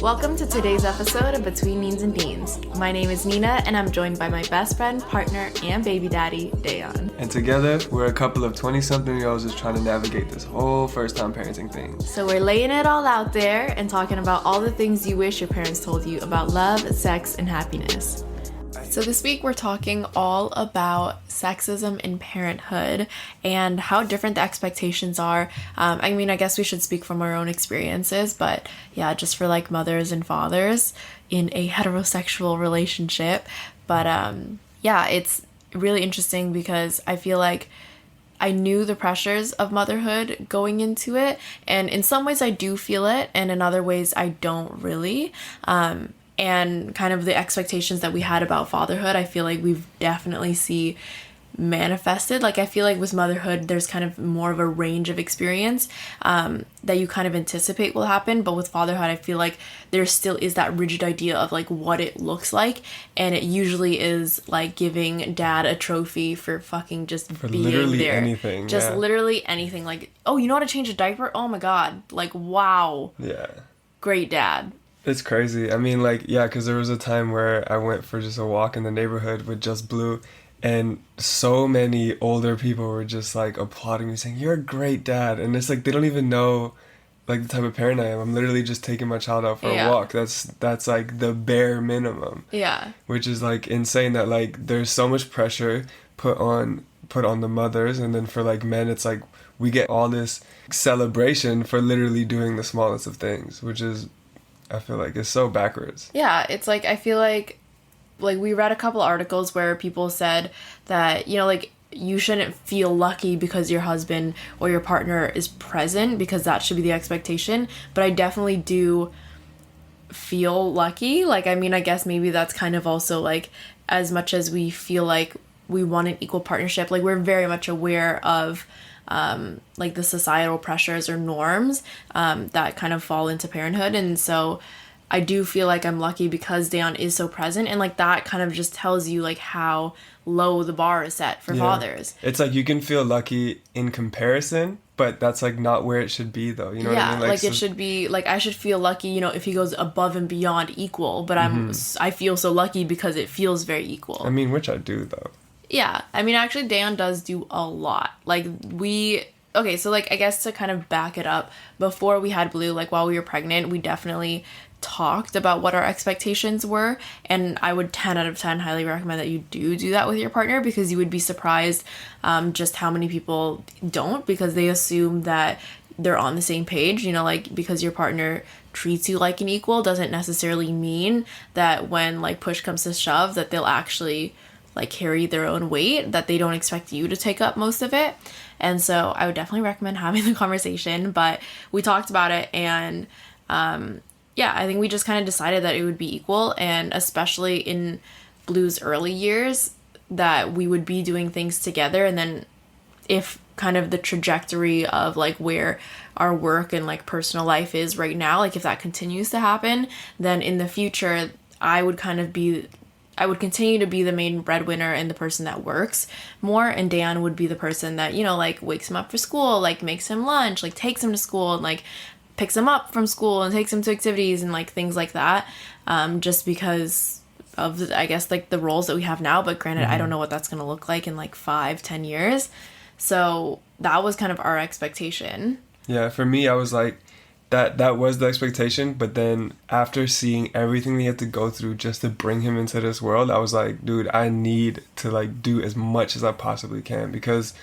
Welcome to today's episode of Between Neens and Deens. My name is Nina, and I'm joined by my best friend, partner, and baby daddy, Dayon. And together, we're a couple of 20-something-year-olds just trying to navigate this whole first-time parenting thing. So we're laying it all out there and talking about all the things you wish your parents told you about love, sex, and happiness. So this week we're talking all about sexism in parenthood and how different the expectations are. I guess we should speak from our own experiences, but yeah, just for like mothers and fathers in a heterosexual relationship. But yeah, it's really interesting because I feel like I knew the pressures of motherhood going into it, and in some ways I do feel it, and in other ways I don't really. And kind of the expectations that we had about fatherhood, I feel like we've definitely see manifested. Like, I feel like with motherhood, there's kind of more of a range of experience that you kind of anticipate will happen. But with fatherhood, I feel like there still is that rigid idea of like what it looks like. And it usually is like giving dad a trophy for fucking just for being literally there. Anything. Just literally anything. Like, oh, you know how to change a diaper? Oh my God. Like, wow. Yeah. Great dad. It's crazy. I mean, like, yeah, because there was a time where I went for just a walk in the neighborhood with just Blue, and so many older people were just, like, applauding me, saying, "You're a great dad." And it's like, they don't even know, like, the type of parent I am. I'm literally just taking my child out for a walk. That's, like, the bare minimum. Yeah. Which is, like, insane that, like, there's so much pressure put on the mothers, and then for, like, men, it's like, we get all this celebration for literally doing the smallest of things, which is, I feel like it's so backwards. Yeah, it's like, I feel like we read a couple articles where people said that, you know, like, you shouldn't feel lucky because your husband or your partner is present, because that should be the expectation. But I definitely do feel lucky. Like, I mean, I guess maybe that's kind of also like, as much as we feel like we want an equal partnership, like, we're very much aware of like the societal pressures or norms that kind of fall into parenthood. And so I do feel like I'm lucky because Dayon is so present, and like that kind of just tells you like how low the bar is set for fathers. It's like you can feel lucky in comparison, but that's like not where it should be though. You know what I mean? Like, it should be like, I should feel lucky, you know, if he goes above and beyond equal, but I feel so lucky because it feels very equal. I mean, which I do though. Yeah, I mean, actually, Dayon does do a lot. Like, okay, so, like, I guess to kind of back it up, before we had Blue, like, while we were pregnant, we definitely talked about what our expectations were, and I would 10 out of 10 highly recommend that you do that with your partner, because you would be surprised just how many people don't, because they assume that they're on the same page, you know, like, because your partner treats you like an equal doesn't necessarily mean that when, like, push comes to shove, that they'll actually like carry their own weight, that they don't expect you to take up most of it. And so I would definitely recommend having the conversation, but we talked about it, and yeah, I think we just kind of decided that it would be equal, and especially in Blue's early years, that we would be doing things together. And then if kind of the trajectory of like where our work and like personal life is right now, like if that continues to happen, then in the future I would continue to be the main breadwinner and the person that works more, and Dayon would be the person that, you know, like wakes him up for school, like makes him lunch, like takes him to school, and like picks him up from school and takes him to activities and like things like that, just because of I guess like the roles that we have now. But granted, I don't know what that's going to look like in like 5-10 years. So that was kind of our expectation. Yeah, for me, I was like, that was the expectation, but then after seeing everything they had to go through just to bring him into this world, I was like, dude, I need to like do as much as I possibly can, because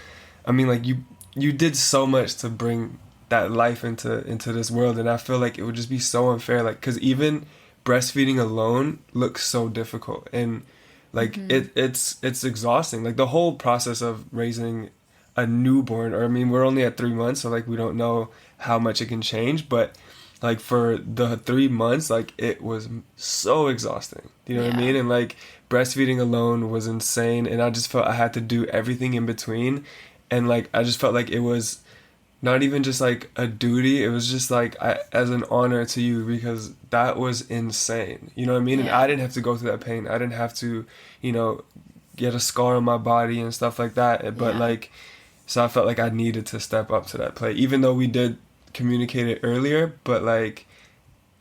I mean, like, you did so much to bring that life into this world, and I feel like it would just be so unfair, like, because even breastfeeding alone looks so difficult, and like it's exhausting, like the whole process of raising a newborn, or I mean, we're only at 3 months, so like we don't know how much it can change, but like for the 3 months, like it was so exhausting, you know what I mean? And like breastfeeding alone was insane, and I just felt I had to do everything in between, and like I just felt like it was not even just like a duty, it was just like as an honor to you, because that was insane, you know what I mean? And I didn't have to go through that pain, I didn't have to, you know, get a scar on my body and stuff like that, but like, so I felt like I needed to step up to that plate, even though we did communicate it earlier, but like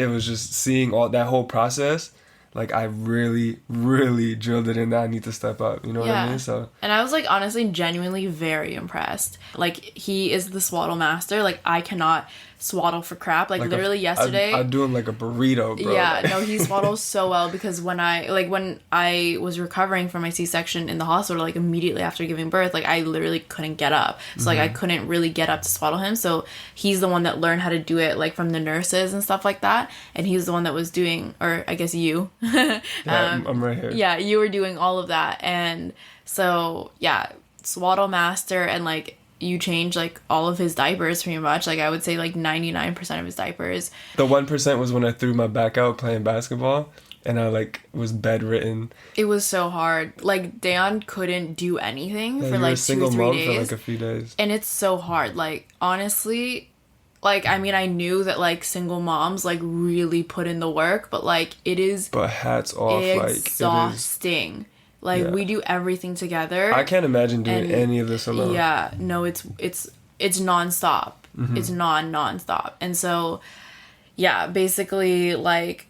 it was just seeing all that whole process. Like, I really, really drilled it in that I need to step up. You know what I mean? So. And I was, like, honestly, genuinely very impressed. Like, he is the swaddle master. Like, I cannot swaddle for crap. Like literally yesterday. I do him like a burrito, bro. Yeah, no, he swaddles so well because when I was recovering from my C-section in the hospital, like immediately after giving birth, like I literally couldn't get up. So like I couldn't really get up to swaddle him. So he's the one that learned how to do it like from the nurses and stuff like that. And he's the one that was doing, or I guess you. Yeah, I'm right here. Yeah, you were doing all of that. And so yeah, swaddle master, and like you change like all of his diapers pretty much. Like I would say like 99% of his diapers. The 1% was when I threw my back out playing basketball and I like was bedridden. It was so hard. Like Dan couldn't do anything for you were like a single 2 or 3 mom days. for like a few days. And it's so hard. Like honestly, like I mean I knew that like single moms like really put in the work, but like it is But hats off, exhausting. Like we do everything together. I can't imagine doing any of this alone. Yeah, no, it's nonstop. It's nonstop. And so yeah, basically like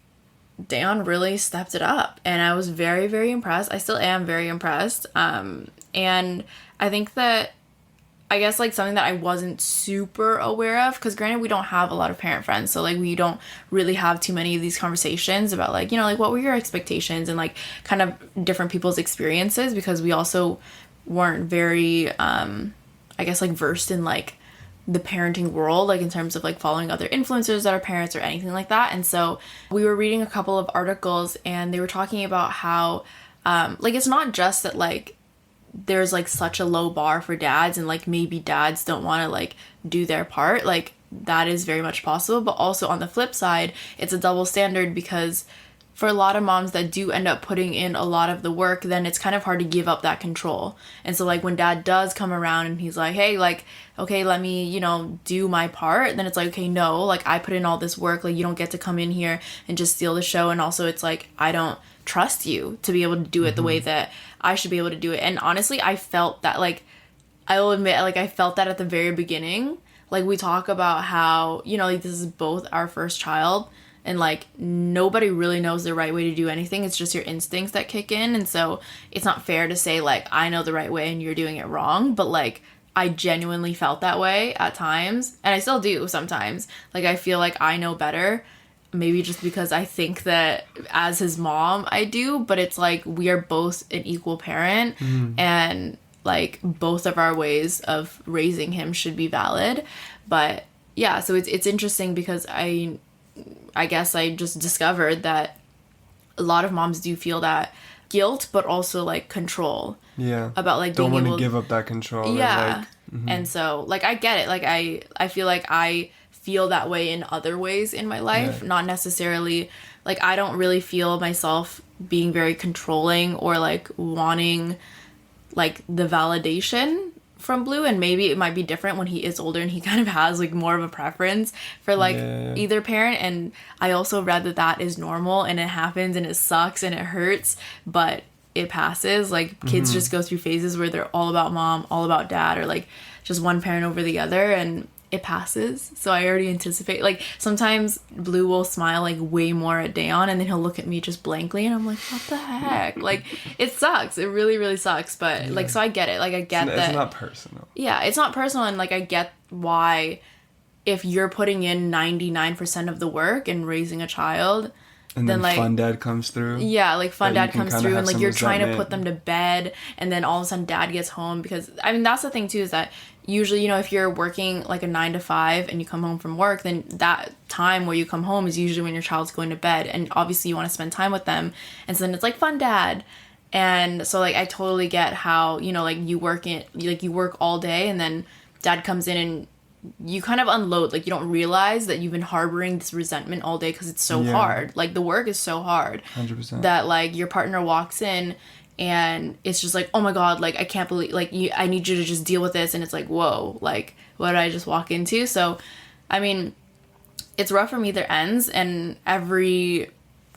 Dan really stepped it up and I was very, very impressed. I still am very impressed. And I think that I guess like something that I wasn't super aware of, because granted we don't have a lot of parent friends, so like we don't really have too many of these conversations about like, you know, like what were your expectations and like kind of different people's experiences, because we also weren't very I guess like versed in like the parenting world, like in terms of like following other influencers that are parents or anything like that. And so we were reading a couple of articles and they were talking about how like it's not just that like there's like such a low bar for dads and like maybe dads don't want to like do their part. Like that is very much possible, but also on the flip side it's a double standard, because for a lot of moms that do end up putting in a lot of the work, then it's kind of hard to give up that control. And so like when dad does come around and he's like, hey, like, okay, let me, you know, do my part, then it's like, okay, no, like I put in all this work, like you don't get to come in here and just steal the show. And also it's like I don't trust you to be able to do it the way that I should be able to do it. And honestly, I felt that, like, I will admit, like, I felt that at the very beginning. Like, we talk about how, you know, like, this is both our first child, and, like, nobody really knows the right way to do anything. It's just your instincts that kick in, and so it's not fair to say, like, I know the right way and you're doing it wrong, but, like, I genuinely felt that way at times, and I still do sometimes. Like, I feel like I know better, maybe just because I think that as his mom I do, but it's like we are both an equal parent and like both of our ways of raising him should be valid. But yeah, so it's interesting because I guess I just discovered that a lot of moms do feel that guilt, but also like control. Yeah. About like don't being want able to give up that control. Yeah. And, and so like I get it. Like I feel like I feel that way in other ways in my life, not necessarily like I don't really feel myself being very controlling or like wanting like the validation from Blue, and maybe it might be different when he is older and he kind of has like more of a preference for like either parent. And I also read that that is normal and it happens and it sucks and it hurts, but it passes. Like kids just go through phases where they're all about mom, all about dad, or like just one parent over the other, and it passes. So I already anticipate, like sometimes Blue will smile like way more at Dayon and then he'll look at me just blankly and I'm like, what the heck? Like it sucks. It really, really sucks. But like, so I get it. Like I get that. It's not personal. Yeah, it's not personal. And like I get why if you're putting in 99% of the work and raising a child, and then like fun dad comes through. Yeah, like fun dad comes through and like you're trying to resentment. put them to bed and then all of a sudden dad gets home, because I mean that's the thing too, is that usually, you know, if you're working like a 9 to 5 and you come home from work, then that time where you come home is usually when your child's going to bed, and obviously you want to spend time with them, and so then it's like fun dad. And so like I totally get how, you know, like you work all day and then dad comes in and you kind of unload, like you don't realize that you've been harboring this resentment all day because it's so hard. Like the work is so hard 100%. that like your partner walks in and it's just like, oh my god, like I can't believe, like I need you to just deal with this, and it's like, whoa, like what did I just walk into? So I mean it's rough from either ends, and every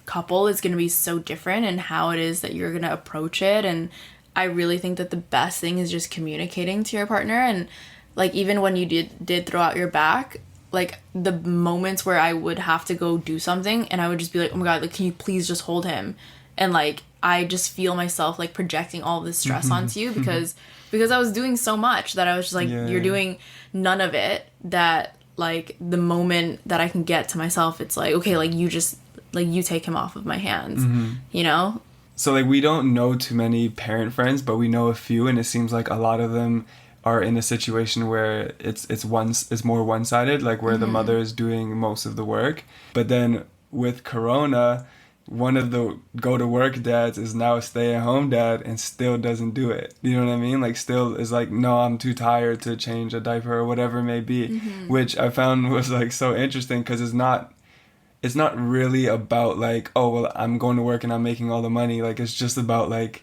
couple is going to be so different in how it is that you're going to approach it. And I really think that the best thing is just communicating to your partner. And like even when you did throw out your back, like the moments where I would have to go do something and I would just be like, oh my God, like, can you please just hold him? And like, I just feel myself like projecting all this stress onto you because I was doing so much that I was just like, you're doing none of it. That like the moment that I can get to myself, it's like, okay, like you just, like you take him off of my hands, you know? So like we don't know too many parent friends, but we know a few, and it seems like a lot of them are in a situation where it's more one-sided, like where the mother is doing most of the work. But then with Corona, one of the go-to-work dads is now a stay-at-home dad and still doesn't do it. You know what I mean? Like still is like, no, I'm too tired to change a diaper or whatever it may be, which I found was like so interesting because it's not really about like, oh, well, I'm going to work and I'm making all the money. Like, it's just about like,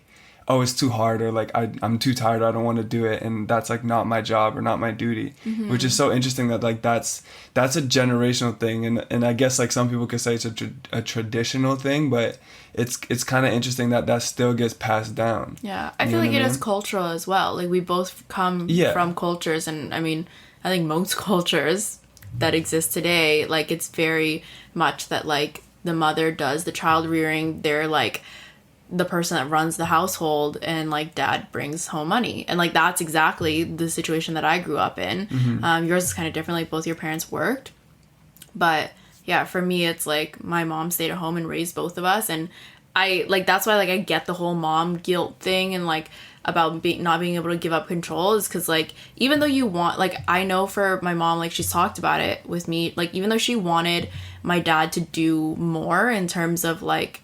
oh, it's too hard, or like I'm too tired, I don't want to do it, and that's like not my job or not my duty, which is so interesting that like that's a generational thing, and I guess like some people could say it's a traditional thing, but it's kind of interesting that still gets passed down. Yeah, I feel like it is cultural as well. Like we both come from cultures, and I mean, I think most cultures that exist today, like it's very much that like the mother does the child rearing, they're like the person that runs the household, and like dad brings home money, and like that's exactly the situation that I grew up in. Yours is kind of different, like both your parents worked, but yeah, for me it's like my mom stayed at home and raised both of us, and I like that's why like I get the whole mom guilt thing and like about not being able to give up control, is because like even though you want, like I know for my mom, like she's talked about it with me, like even though she wanted my dad to do more in terms of like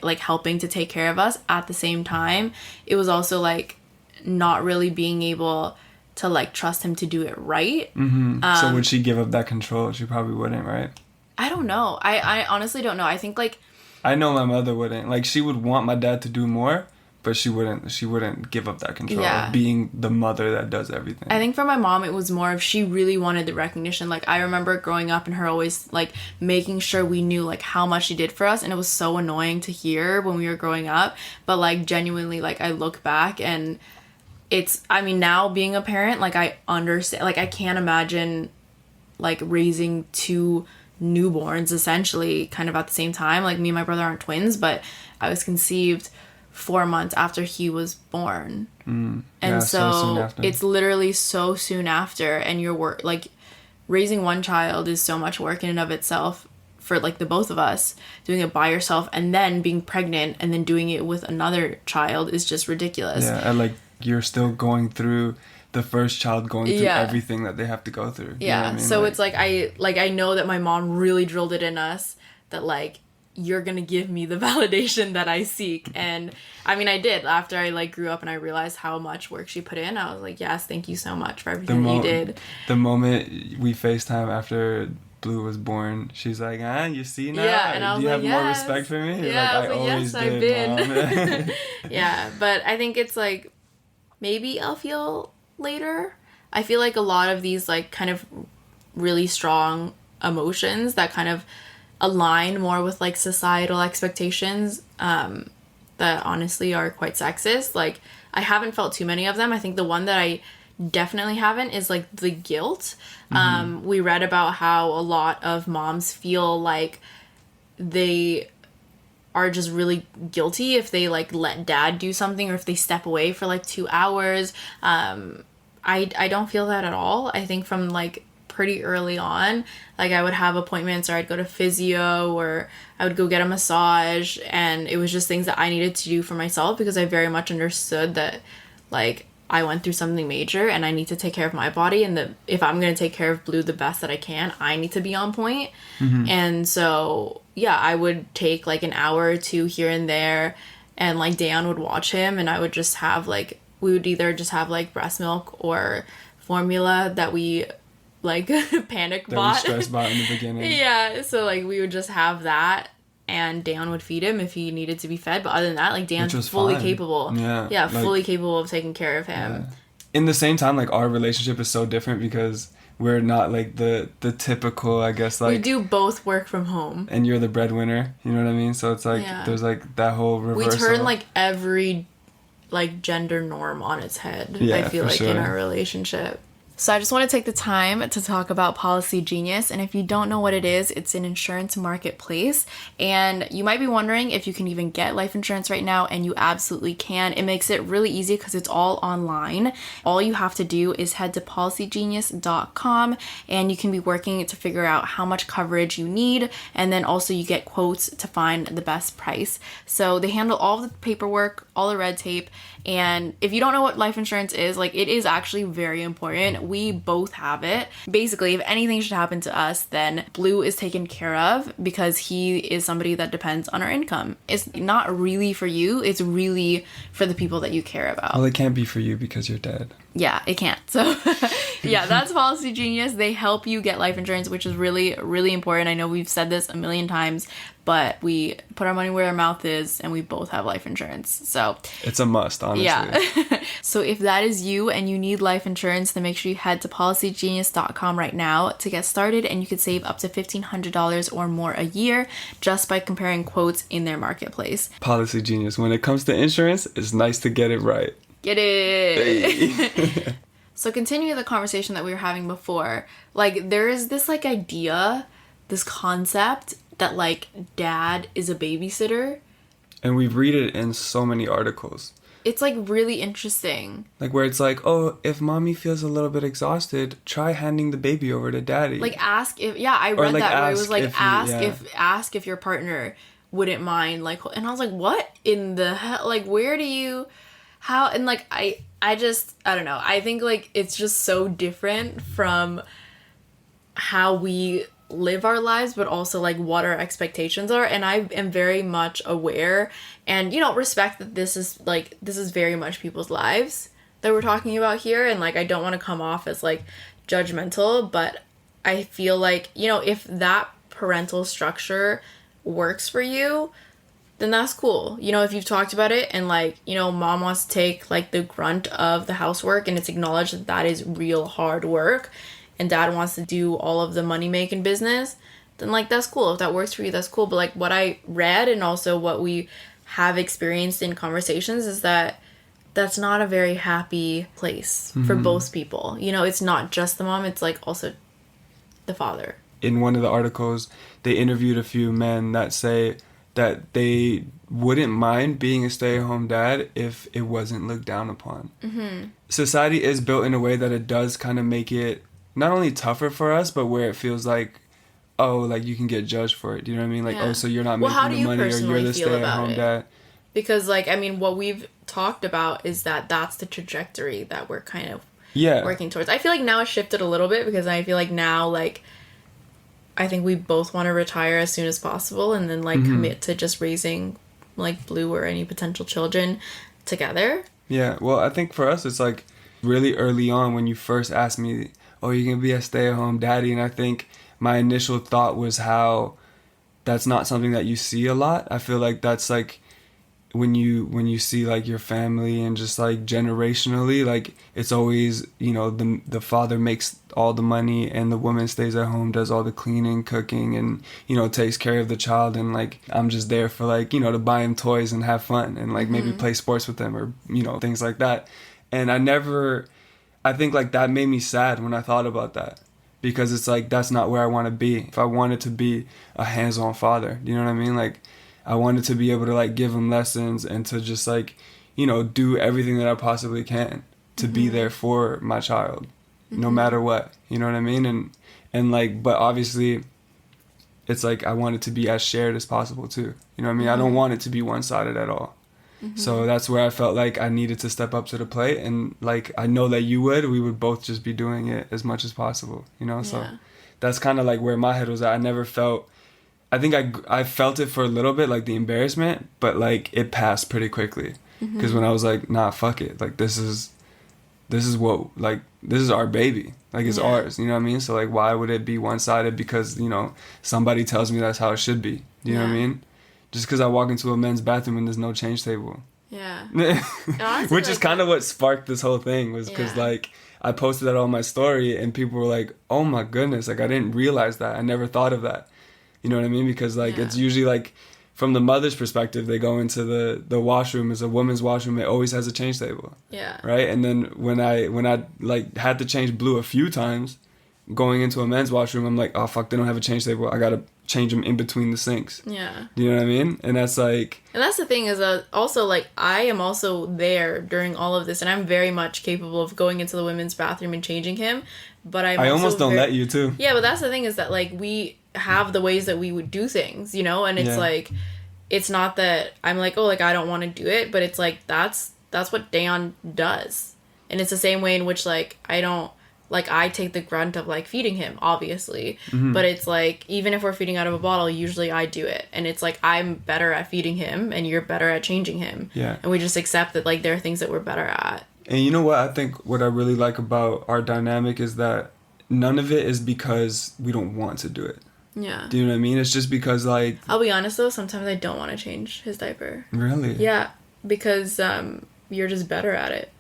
like helping to take care of us, at the same time it was also like not really being able to like trust him to do it right. So would she give up that control? She probably wouldn't, right? I don't know. I honestly don't know. I think like I know my mother wouldn't. Like she would want my dad to do more, but she wouldn't give up that control of being the mother that does everything. I think for my mom, it was more of she really wanted the recognition. Like, I remember growing up and her always, like, making sure we knew, like, how much she did for us. And it was so annoying to hear when we were growing up. But, like, genuinely, like, I look back and it's, I mean, now being a parent, like, I understand. Like, I can't imagine, like, raising two newborns, essentially, kind of at the same time. Like, me and my brother aren't twins, but I was conceived 4 months after he was born. And so it's literally so soon after, and your work, like raising one child is so much work in and of itself for like the both of us. Doing it by yourself and then being pregnant and then doing it with another child is just ridiculous. Yeah, and like you're still going through the first child going through everything that they have to go through. Yeah, you know what I mean? So it's like I know that my mom really drilled it in us that like you're gonna give me the validation that I seek. And I mean I did. After I like grew up and I realized how much work she put in, I was like, yes, thank you so much for everything that you did. The moment we FaceTime after Blue was born, she's like, you see now? Yeah, and I was do you like, have more respect for me? Yeah, like, I always yes, I've been. Mom. Yeah, but I think it's like maybe I'll feel later. I feel like a lot of these like kind of really strong emotions that kind of align more with like societal expectations that honestly are quite sexist. Like I haven't felt too many of them. I think the one that I definitely haven't is like the guilt. We read about how a lot of moms feel like they are just really guilty if they like let dad do something or if they step away for like 2 hours. I don't feel that at all. I think from like pretty early on, like I would have appointments or I'd go to physio or I would go get a massage, and it was just things that I needed to do for myself because I very much understood that like I went through something major and I need to take care of my body, and that if I'm going to take care of Blue the best that I can, I need to be on point. And so yeah, I would take like an hour or two here and there, and like Dan would watch him, and I would just have like, we would either just have like breast milk or formula that we like panic bought. That we stress bought in the beginning. Yeah, so like we would just have that, and Dan would feed him if he needed to be fed. But other than that, like Dan's fully capable. Yeah, like, fully capable of taking care of him. Yeah. In the same time, like our relationship is so different because we're not like the typical, I guess, like we do both work from home. And you're the breadwinner, you know what I mean? So it's like there's like that whole reversal. We turn like every like gender norm on its head. I feel like in our relationship. So I just want to take the time to talk about Policy Genius. And if you don't know what it is, it's an insurance marketplace. And you might be wondering if you can even get life insurance right now, and you absolutely can. It makes it really easy because it's all online. All you have to do is head to policygenius.com, and you can be working to figure out how much coverage you need. And then also you get quotes to find the best price. So they handle all the paperwork, all the red tape. And if you don't know what life insurance is, like, it is actually very important. We both have it. Basically, if anything should happen to us, then Blue is taken care of because he is somebody that depends on our income. It's not really for you. It's really for the people that you care about. Well, it can't be for you because you're dead. Yeah, it can't. So yeah, that's Policy Genius. They help you get life insurance, which is really, really important. I know we've said this a million times, but we put our money where our mouth is, and we both have life insurance. So it's a must, honestly. Yeah. So if that is you and you need life insurance, then make sure you head to policygenius.com right now to get started, and you could save up to $1,500 or more a year just by comparing quotes in their marketplace. Policy Genius. When it comes to insurance, it's nice to get it right. Get it. Hey. So continue the conversation that we were having before. Like, there is this like idea, this concept that like dad is a babysitter. And we read it in so many articles. It's like really interesting. Like where it's like, oh, if mommy feels a little bit exhausted, try handing the baby over to daddy. Like ask if, yeah, I read like that where it was like ask if your partner wouldn't mind, like, and I was like, what in the hell? Like, where do you, how, and like I don't know. I think like it's just so different from how we live our lives, but also like what our expectations are. And I am very much aware and, you know, respect that this is very much people's lives that we're talking about here. And like, I don't want to come off as like judgmental, but I feel like, you know, if that parental structure works for you, then that's cool. You know, if you've talked about it and like, you know, mom wants to take like the grunt of the housework and it's acknowledged that that is real hard work, and dad wants to do all of the money making business, then like that's cool. If that works for you, that's cool. But like what I read and also what we have experienced in conversations is that that's not a very happy place for both people. You know, it's not just the mom, it's like also the father. In one of the articles, they interviewed a few men that say that they wouldn't mind being a stay-at-home dad if it wasn't looked down upon. Mm-hmm. Society is built in a way that it does kind of make it not only tougher for us, but where it feels like, oh, like you can get judged for it. Do you know what I mean? Like, oh, so you're not making the money, or you're the stay-at-home dad. Because, like, I mean, what we've talked about is that that's the trajectory that we're kind of working towards. I feel like now it's shifted a little bit because I feel like now, like, I think we both want to retire as soon as possible and then, like, commit to just raising, like, Blue or any potential children together. Yeah, well, I think for us, it's, like, really early on when you first asked me, oh, you're going to be a stay-at-home daddy, and I think my initial thought was how that's not something that you see a lot. I feel like that's, like, when you see like your family and just like generationally, like it's always, you know, the father makes all the money and the woman stays at home, does all the cleaning, cooking, and, you know, takes care of the child, and like I'm just there for like, you know, to buy him toys and have fun and like maybe play sports with them or, you know, things like that. And I think like that made me sad when I thought about that, because it's like that's not where I want to be. If I wanted to be a hands-on father, you know what I mean? Like I wanted to be able to like give him lessons and to just like, you know, do everything that I possibly can to be there for my child, no matter what, you know what I mean? And like, but obviously it's like I want it to be as shared as possible too. You know what I mean? I don't want it to be one-sided at all. So that's where I felt like I needed to step up to the plate, and like I know that we would both just be doing it as much as possible, you know? So that's kind of like where my head was at. I never felt, I think I felt it for a little bit, like the embarrassment, but like it passed pretty quickly. Because when I was like, nah, fuck it. Like this is what, like, this is our baby. Like it's ours, you know what I mean? So like, why would it be one-sided because, you know, somebody tells me that's how it should be. Do you know what I mean? Just because I walk into a men's bathroom and there's no change table. Yeah. Honestly, which is kind of what sparked this whole thing, was because like I posted that on my story and people were like, oh my goodness, like I didn't realize that. I never thought of that. You know what I mean? Because like it's usually like, from the mother's perspective, they go into the washroom. It's a woman's washroom. It always has a change table. Yeah. Right. And then when I like had to change Blue a few times, going into a men's washroom, I'm like, oh fuck, they don't have a change table. I gotta change them in between the sinks. Yeah. Do you know what I mean? And that's like. And that's the thing is also like I am also there during all of this, and I'm very much capable of going into the women's bathroom and changing him. But I almost don't let you too. Yeah, but that's the thing is that like we have the ways that we would do things, you know, and it's like it's not that I'm like, oh, like I don't want to do it, but it's like that's what Dan does, and it's the same way in which like I take the grunt of like feeding him, obviously, but it's like even if we're feeding out of a bottle, usually I do it, and it's like I'm better at feeding him, and you're better at changing him, and we just accept that like there are things that we're better at. And you know what I think what I really like about our dynamic is that none of it is because we don't want to do it. Yeah. Do you know what I mean? It's just because like I'll be honest though, sometimes I don't want to change his diaper. Really? Yeah, because you're just better at it.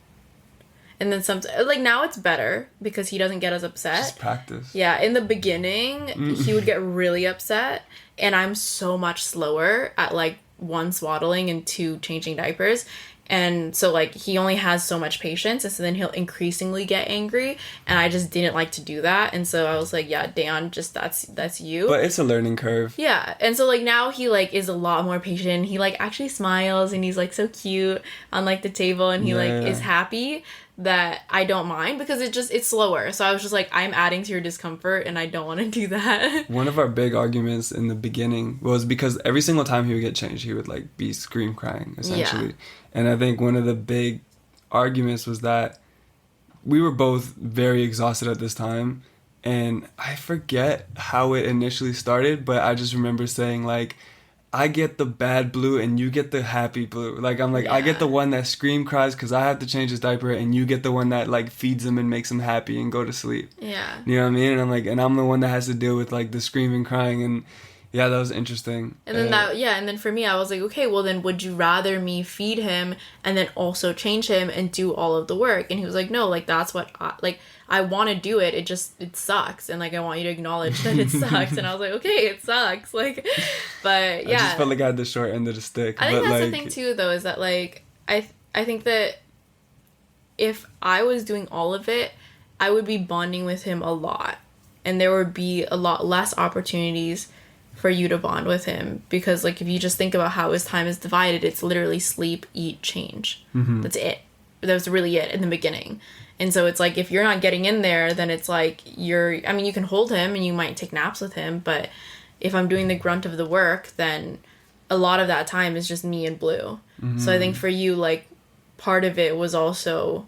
And then like now it's better because he doesn't get as upset. Just practice. Yeah, in the beginning he would get really upset, and I'm so much slower at like 1 swaddling and 2 changing diapers. And so, like, he only has so much patience, and so then he'll increasingly get angry, and I just didn't like to do that, and so I was like, yeah, Dan, just that's you. But it's a learning curve. Yeah, and so, like, now he, like, is a lot more patient. He, like, actually smiles, and he's, like, so cute on, like, the table, and he, is happy that I don't mind, because it's slower. So I was just like, I'm adding to your discomfort, and I don't want to do that. One of our big arguments in the beginning was because every single time he would get changed, he would, like, be scream crying, essentially. Yeah. And I think one of the big arguments was that we were both very exhausted at this time. And I forget how it initially started, but I just remember saying, like, I get the bad Blue and you get the happy Blue. Like, I'm like, I get the one that scream cries because I have to change his diaper, and you get the one that, like, feeds him and makes him happy and go to sleep. Yeah. You know what I mean? And I'm like, and I'm the one that has to deal with, like, the screaming, crying, and... Yeah, that was interesting. And then and then for me, I was like, okay, well then would you rather me feed him and then also change him and do all of the work? And he was like, no, like that's what I want to do it. It sucks. And like, I want you to acknowledge that it sucks. And I was like, okay, it sucks. Like, but yeah. I just felt like I had the short end of the stick. I think that's the thing too, though, is that like, I think that if I was doing all of it, I would be bonding with him a lot. And there would be a lot less opportunities for you to bond with him, because like if you just think about how his time is divided, it's literally sleep, eat, change. That's it. That's really it in the beginning. And so it's like if you're not getting in there, then it's like you can hold him and you might take naps with him, but if I'm doing the grunt of the work, then a lot of that time is just me and Blue. So I think for you, like, part of it was also,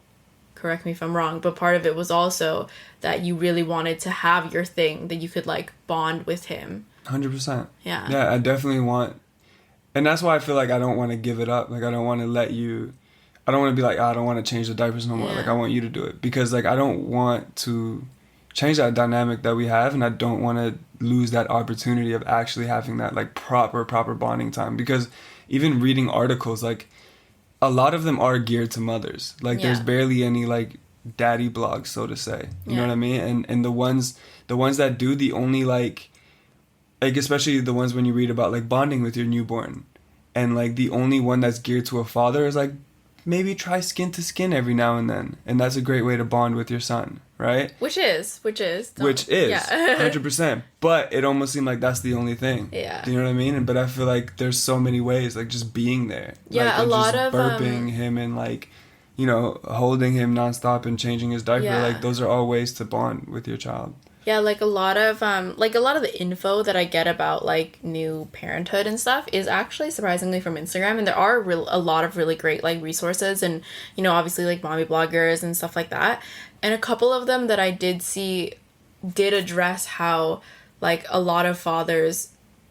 correct me if I'm wrong, but part of it was also that you really wanted to have your thing that you could like bond with him. 100%. Yeah. Yeah, I definitely want, and that's why I feel like I don't want to give it up. Like, I don't want to I don't want to be like, I don't want to change the diapers no more. Yeah. Like, I want you to do it. Because, like, I don't want to change that dynamic that we have, and I don't want to lose that opportunity of actually having that, like, proper bonding time. Because even reading articles, like, a lot of them are geared to mothers. Like, there's barely any, like, daddy blogs, so to say. You know what I mean? And the ones that do, the only, like, especially the ones when you read about like bonding with your newborn, and like the only one that's geared to a father is like maybe try skin to skin every now and then, and that's a great way to bond with your son, right? Which is 100%. But it almost seemed like that's the only thing. Yeah. Do you know what I mean? But I feel like there's so many ways, like just being there. Yeah, like, a lot of burping him and like, you know, holding him nonstop and changing his diaper. Yeah. Like those are all ways to bond with your child. Yeah, like a lot of the info that I get about like new parenthood and stuff is actually surprisingly from Instagram, and there are a lot of really great like resources, and you know, obviously like mommy bloggers and stuff like that. And a couple of them that I did see did address how like a lot of fathers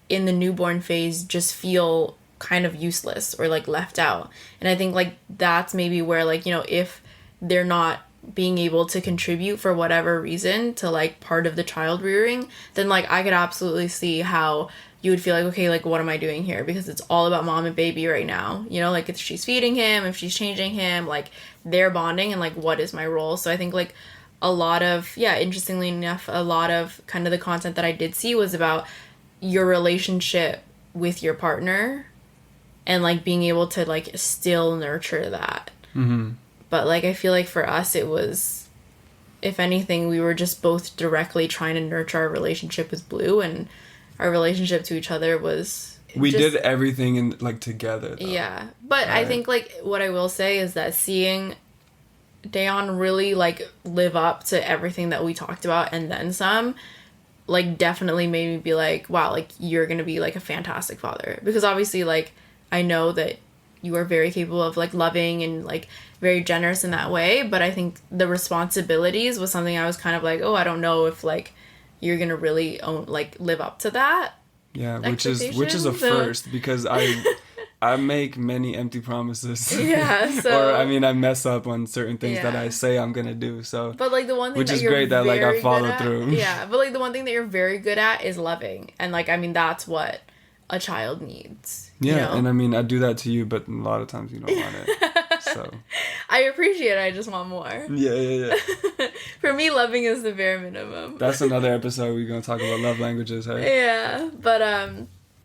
in the newborn phase just feel kind of useless or like left out. And I think like that's maybe where like, you know, if they're not being able to contribute for whatever reason to like part of the child rearing, then like I could absolutely see how you would feel like, okay, like what am I doing here? Because it's all about mom and baby right now, you know, like if she's feeding him, if she's changing him, like they're bonding, and like what is my role? So I think like a lot of, interestingly enough, a lot of kind of the content that I did see was about your relationship with your partner and like being able to like still nurture that. But like I feel like for us it was, if anything, we were just both directly trying to nurture our relationship with Blue, and our relationship to each other was we did everything in like together though. Yeah. But I think like what I will say is that seeing Dayon really like live up to everything that we talked about and then some, like definitely made me be like, wow, like you're gonna be like a fantastic father. Because obviously like I know that you are very capable of like loving and like very generous in that way, but I think the responsibilities was something I was kind of like, oh, I don't know if like you're gonna really live up to that. Yeah, which is a first, because I make many empty promises. Yeah, so or I mean I mess up on certain things that I say I'm gonna do. So but like the one thing which that is you're great that like I follow at, through. Yeah, but like the one thing that you're very good at is loving, and like I mean that's what a child needs. Yeah, you know? and I mean I do that to you, but a lot of times you don't want it. So I appreciate it. I just want more. Yeah. For me, loving is the bare minimum. That's another episode. We're gonna talk about love languages, hey? Yeah, but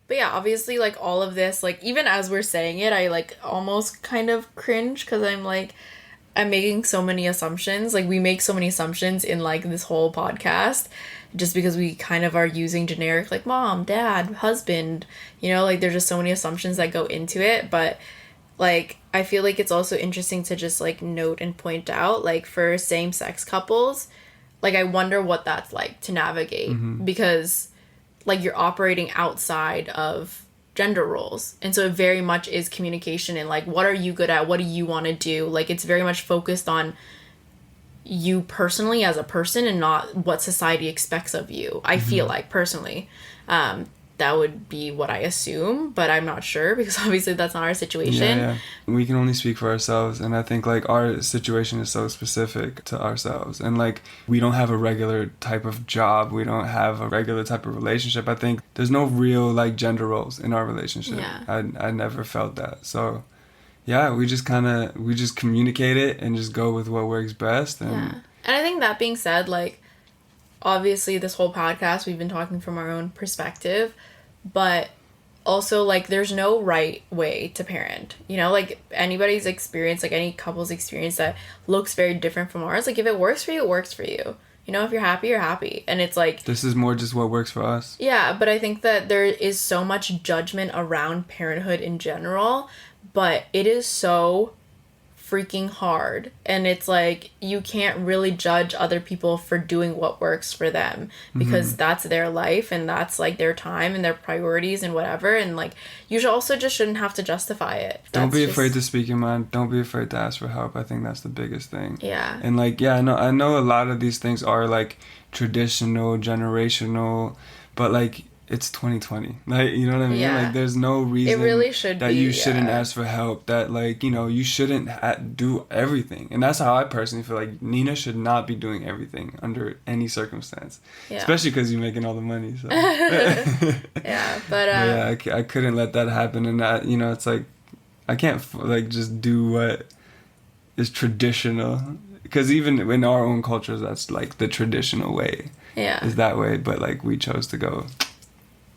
yeah, obviously, like all of this, like even as we're saying it, I like almost kind of cringe because I'm like, I'm making so many assumptions. Like we make so many assumptions in like this whole podcast, just because we kind of are using generic like mom, dad, husband. You know, like there's just so many assumptions that go into it, but. Like, I feel like it's also interesting to just, like, note and point out, like, for same-sex couples, like, I wonder what that's like to navigate. Because, like, you're operating outside of gender roles. And so it very much is communication and, like, what are you good at? What do you want to do? Like, it's very much focused on you personally as a person and not what society expects of you. I feel like, personally. That would be what I assume, but I'm not sure because obviously that's not our situation. Yeah. We can only speak for ourselves, and I think like our situation is so specific to ourselves, and like we don't have a regular type of job, we don't have a regular type of relationship. I think there's no real like gender roles in our relationship. Yeah. I never felt that. So yeah, we just communicate it and just go with what works best. And I think that being said, like obviously this whole podcast we've been talking from our own perspective, but also like there's no right way to parent, you know, like anybody's experience, like any couple's experience that looks very different from ours. Like if it works for you, it works for you, you know. If you're happy, you're happy. And it's like this is more just what works for us. Yeah, but I think that there is so much judgment around parenthood in general, but it is so freaking hard, and it's like you can't really judge other people for doing what works for them because that's their life and that's like their time and their priorities and whatever, and like you should also just shouldn't have to justify it. Don't be afraid to speak your mind. Don't be afraid to ask for help. I think that's the biggest thing. Yeah. And like I know a lot of these things are like traditional, generational, but like it's 2020. Like, you know what I mean? Yeah. Like, there's no reason it really should that you shouldn't ask for help. That, like, you know, you shouldn't do everything. And that's how I personally feel. Like, Nina should not be doing everything under any circumstance. Yeah. Especially because you're making all the money. So. Yeah, but yeah, I couldn't let that happen. And, you know, it's like, I can't, like, just do what is traditional. Because even in our own cultures, that's, like, the traditional way. Yeah. Is that way. But, like, we chose to go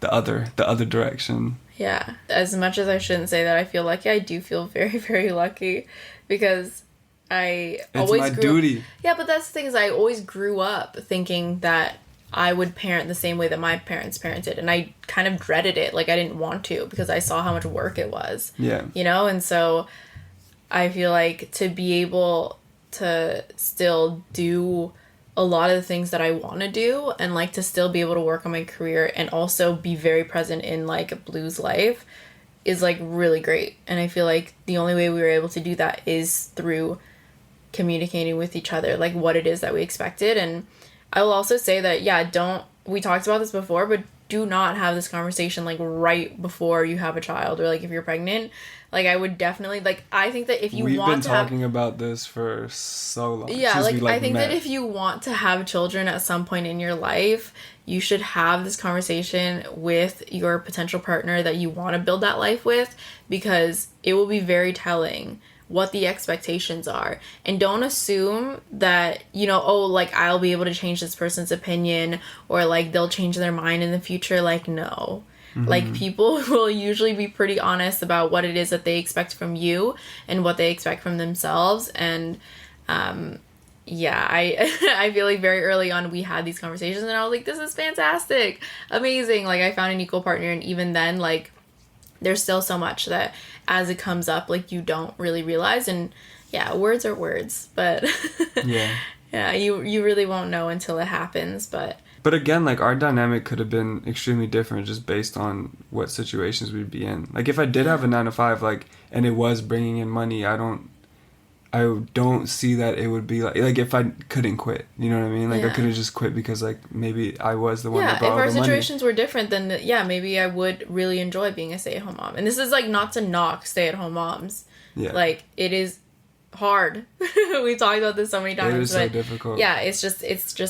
the other direction. Yeah. As much as I shouldn't say that, I feel lucky. I do feel very, very lucky because it's my duty. Yeah, but that's the thing is I always grew up thinking that I would parent the same way that my parents parented, and I kind of dreaded it. Like I didn't want to because I saw how much work it was. Yeah. You know, and so I feel like to be able to still do a lot of the things that I want to do and like to still be able to work on my career and also be very present in like Blue's life is like really great. And I feel like the only way we were able to do that is through communicating with each other like what it is that we expected. And I will also say that we talked about this before, but do not have this conversation like right before you have a child or like if you're pregnant. Like I would definitely like I think that if you We've want been to talking about this for so long. Yeah, since I think that if you want to have children at some point in your life, you should have this conversation with your potential partner that you want to build that life with, because it will be very telling what the expectations are. And don't assume that, you know, oh, like I'll be able to change this person's opinion or like they'll change their mind in the future. Like, no. Like, people will usually be pretty honest about what it is that they expect from you and what they expect from themselves. And yeah, I feel like very early on we had these conversations, and I was like, this is fantastic, amazing. Like, I found an equal partner, and even then, like, there's still so much that as it comes up, like, you don't really realize. And yeah, words are words, but Yeah. yeah, you really won't know until it happens. But again, like, our dynamic could have been extremely different just based on what situations we'd be in. Like, if I did have a 9 to 5, like, and it was bringing in money, I don't see that it would be like if I couldn't quit, you know what I mean? Like, I couldn't just quit because, like, maybe I was the one that brought all the money. If our situations were different, then yeah, maybe I would really enjoy being a stay-at-home mom. And this is, like, not to knock stay-at-home moms. Yeah. Like, it is hard. We've talked about this so many times. It is so difficult. Yeah, it's just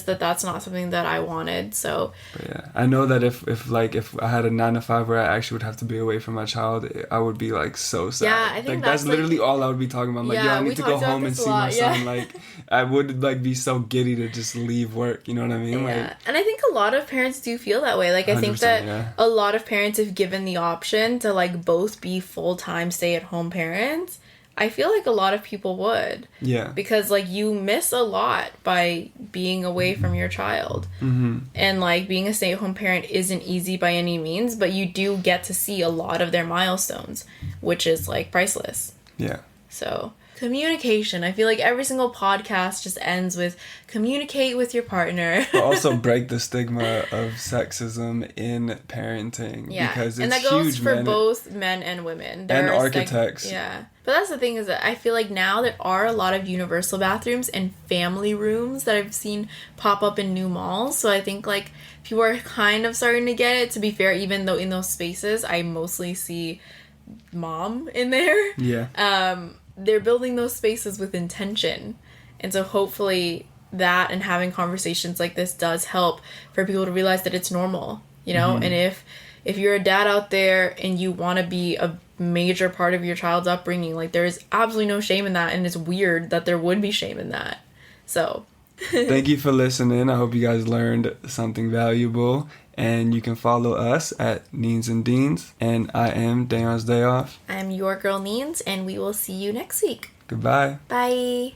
that that's not something that I wanted. So. But yeah, I know that if I had a 9 to 5 where I actually would have to be away from my child, I would be, like, so sad. Yeah, I think like that's literally all I would be talking about. I'm like, I need to go home and see my son. Like, I would, like, be so giddy to just leave work. You know what I mean? Yeah, like, and I think a lot of parents do feel that way. Like, I think that a lot of parents, if given the option to, like, both be full-time stay-at-home parents, I feel like a lot of people would. Yeah. Because, like, you miss a lot by being away from your child. Mm-hmm. And, like, being a stay-at-home parent isn't easy by any means, but you do get to see a lot of their milestones, which is, like, priceless. Yeah. So, communication. I feel like every single podcast just ends with communicate with your partner. But also break the stigma of sexism in parenting. Yeah. Because it's and that goes huge, for both men and women. And architects. Yeah. But that's the thing, is that I feel like now there are a lot of universal bathrooms and family rooms that I've seen pop up in new malls. So I think, like, people are kind of starting to get it. To be fair, even though in those spaces I mostly see mom in there. Yeah. They're building those spaces with intention. And so hopefully that and having conversations like this does help for people to realize that it's normal, you know? Mm-hmm. And if you're a dad out there and you want to be a major part of your child's upbringing, like, there is absolutely no shame in that, and it's weird that there would be shame in that. So thank you for listening. I hope you guys learned something valuable, and you can follow us at Neens Deens, and I am Dayon's Day Off. I'm your girl Neens, and we will see you next week. Goodbye. Bye.